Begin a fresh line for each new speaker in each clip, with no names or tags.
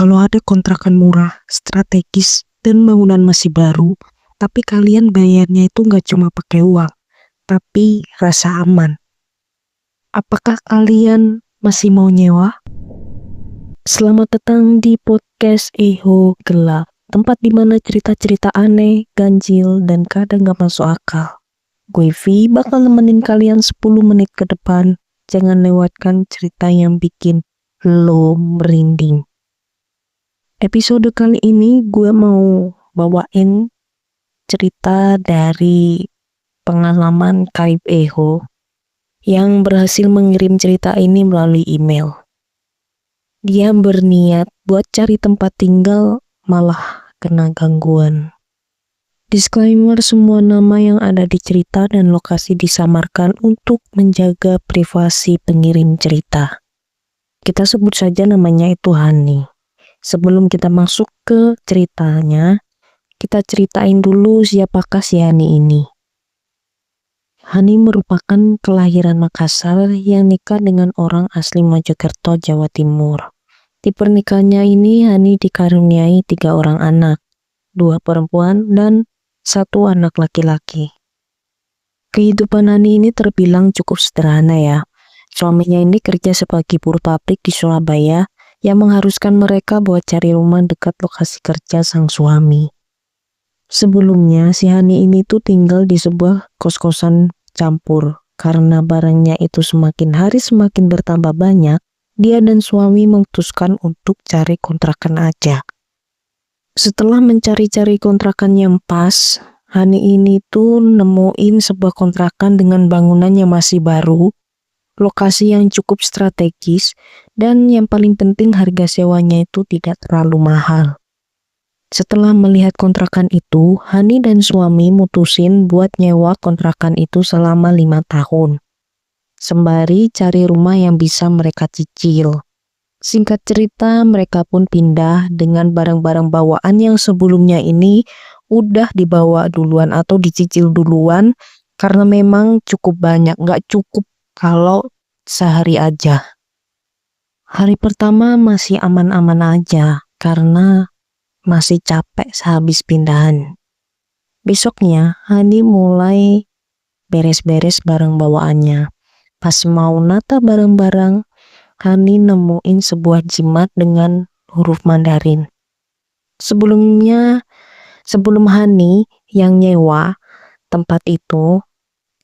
Kalau ada kontrakan murah, strategis, dan bangunan masih baru, tapi kalian bayarnya itu nggak cuma pakai uang, tapi rasa aman. Apakah kalian masih mau nyewa? Selamat datang di podcast Eho Gelap, tempat dimana cerita-cerita aneh, ganjil, dan kadang gak masuk akal. Gue Vi bakal nemenin kalian 10 menit ke depan. Jangan lewatkan cerita yang bikin lo merinding. Episode kali ini gue mau bawain cerita dari pengalaman Kaib Eho yang berhasil mengirim cerita ini melalui email. Dia berniat buat cari tempat tinggal, malah kena gangguan. Disclaimer, semua nama yang ada di cerita dan lokasi disamarkan untuk menjaga privasi pengirim cerita. Kita sebut saja namanya itu Hani. Sebelum kita masuk ke ceritanya, kita ceritain dulu siapakah si Hani ini. Hani merupakan kelahiran Makassar yang nikah dengan orang asli Mojokerto, Jawa Timur. Di pernikahannya ini Hani dikaruniai 3 orang anak, 2 perempuan dan 1 anak laki-laki. Kehidupan Hani ini terbilang cukup sederhana ya. Suaminya ini kerja sebagai buruh pabrik di Surabaya yang mengharuskan mereka buat cari rumah dekat lokasi kerja sang suami. Sebelumnya si Hani ini tuh tinggal di sebuah kos-kosan campur. Karena barangnya itu semakin hari semakin bertambah banyak, dia dan suami memutuskan untuk cari kontrakan aja. Setelah mencari-cari kontrakan yang pas, Hani ini tuh nemuin sebuah kontrakan dengan bangunan yang masih baru, lokasi yang cukup strategis, dan yang paling penting harga sewanya itu tidak terlalu mahal. Setelah melihat kontrakan itu, Hani dan suami mutusin buat nyewa kontrakan itu selama 5 tahun. Sembari cari rumah yang bisa mereka cicil. Singkat cerita, mereka pun pindah dengan barang-barang bawaan yang sebelumnya ini udah dibawa duluan atau dicicil duluan karena memang cukup banyak, nggak cukup kalau sehari aja. Hari pertama masih aman-aman aja karena masih capek sehabis pindahan. Besoknya Hani mulai beres-beres barang bawaannya. Pas mau nata barang-barang, Hani nemuin sebuah jimat dengan huruf Mandarin. Sebelum Hani yang nyewa tempat itu,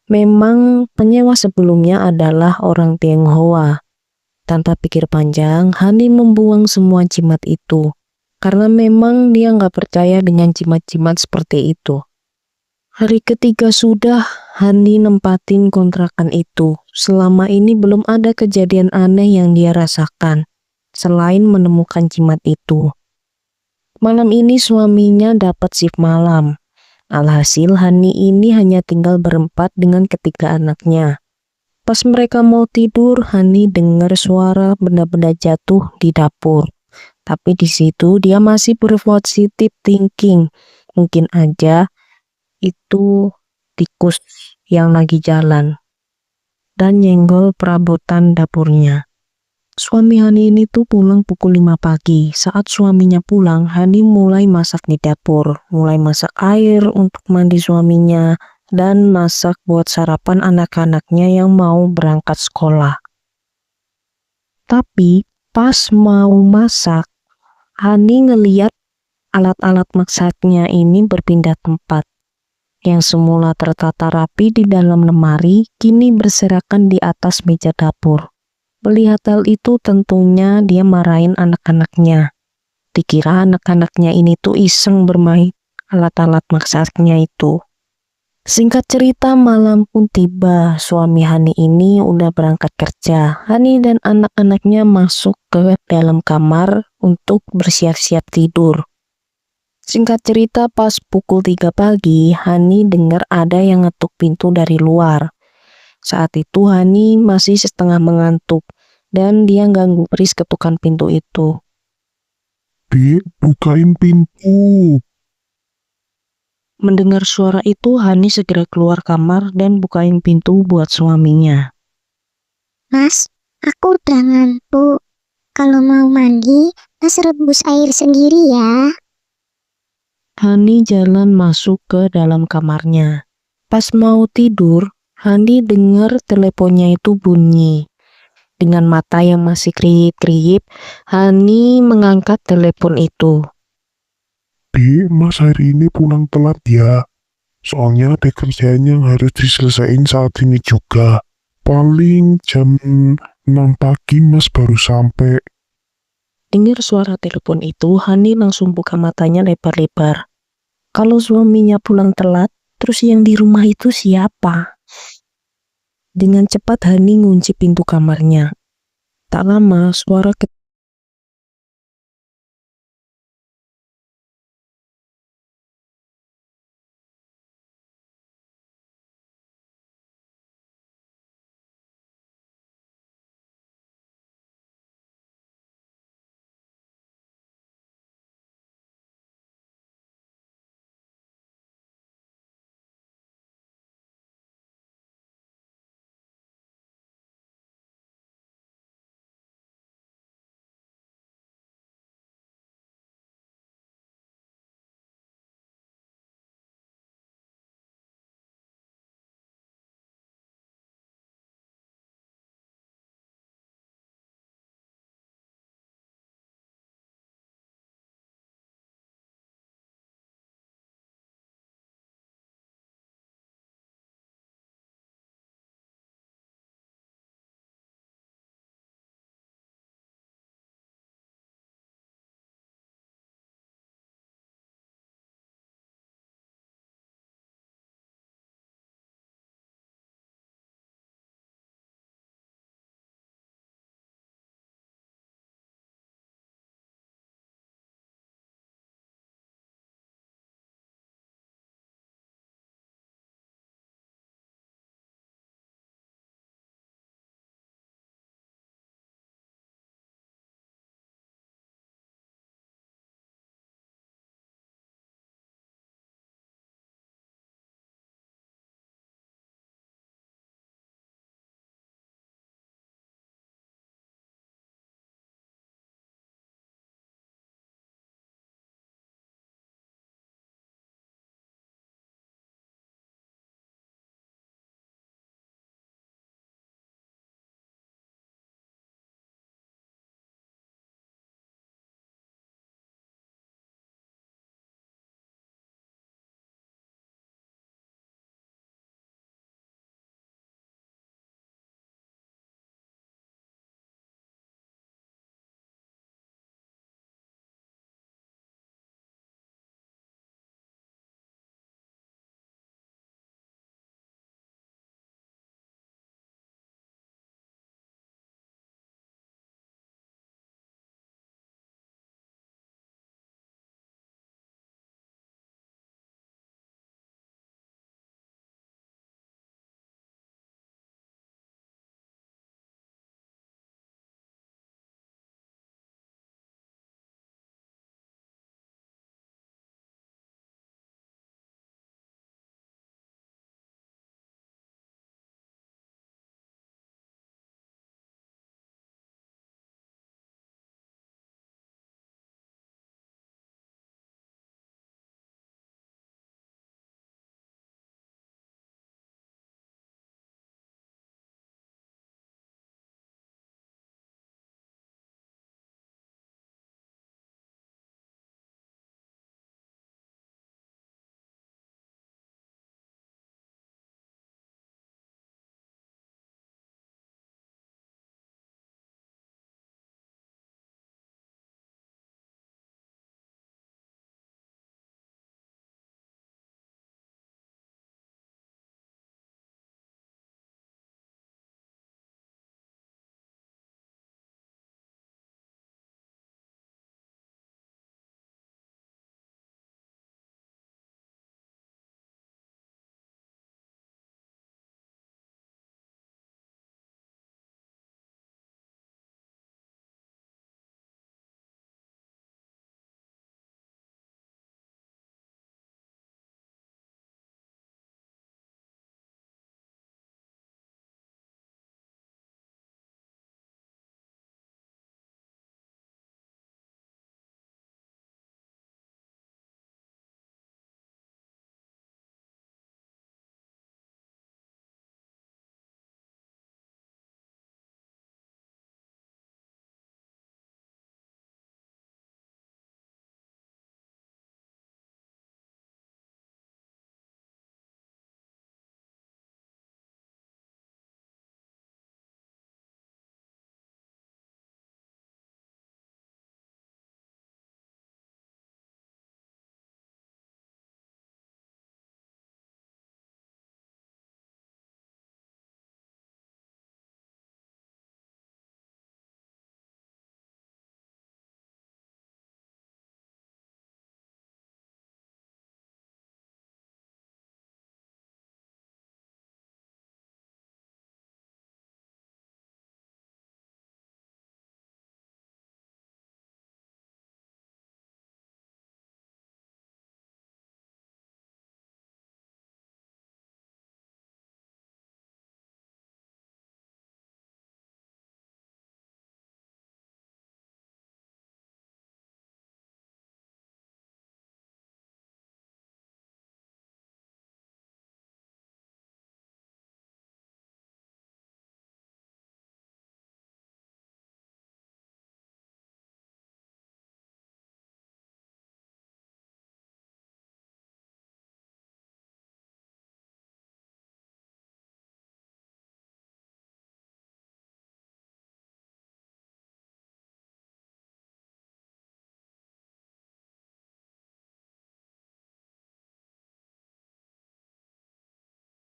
memang penyewa sebelumnya adalah orang Tionghoa. Tanpa pikir panjang, Hani membuang semua jimat itu. Karena memang dia nggak percaya dengan jimat-jimat seperti itu. Hari ketiga sudah Hani nempatin kontrakan itu. Selama ini belum ada kejadian aneh yang dia rasakan, selain menemukan jimat itu. Malam ini suaminya dapat shift malam. Alhasil Hani ini hanya tinggal berempat dengan ketiga anaknya. Pas mereka mau tidur, Hani dengar suara benda-benda jatuh di dapur. Tapi di situ dia masih berpositif thinking. Mungkin aja itu tikus yang lagi jalan dan nyenggol perabotan dapurnya. Suami Hani ini tuh pulang pukul 5 pagi. Saat suaminya pulang, Hani mulai masak di dapur. Mulai masak air untuk mandi suaminya dan masak buat sarapan anak-anaknya yang mau berangkat sekolah. Tapi pas mau masak, Hani ngeliat alat-alat masaknya ini berpindah tempat. Yang semula tertata rapi di dalam lemari, kini berserakan di atas meja dapur. Melihat hal itu tentunya dia marahin anak-anaknya. Dikira anak-anaknya ini tuh iseng bermain alat-alat masaknya itu. Singkat cerita, malam pun tiba. Suami Hani ini udah berangkat kerja. Hani dan anak-anaknya masuk ke dalam kamar untuk bersiap-siap tidur. Singkat cerita, pas pukul 3 pagi, Hani dengar ada yang ngetuk pintu dari luar. Saat itu Hani masih setengah mengantuk dan dia ganggu Pris ketukan pintu itu.
Dek, bukain pintu.
Mendengar suara itu, Hani segera keluar kamar dan bukain pintu buat suaminya.
Mas, aku udah ngantuk. Kalau mau mandi, Mas rebus air sendiri ya.
Hani jalan masuk ke dalam kamarnya. Pas mau tidur, Hani dengar teleponnya itu bunyi. Dengan mata yang masih kriip-kriip, Hani mengangkat telepon itu.
Dek, Mas hari ini pulang telat ya. Soalnya ada kerjaan yang harus diselesain saat ini juga. Paling jam 6 pagi Mas baru sampai.
Dengar suara telepon itu, Hani langsung buka matanya lebar-lebar. Kalau suaminya pulang telat, terus yang di rumah itu siapa? Dengan cepat Hani ngunci pintu kamarnya. Tak lama, suara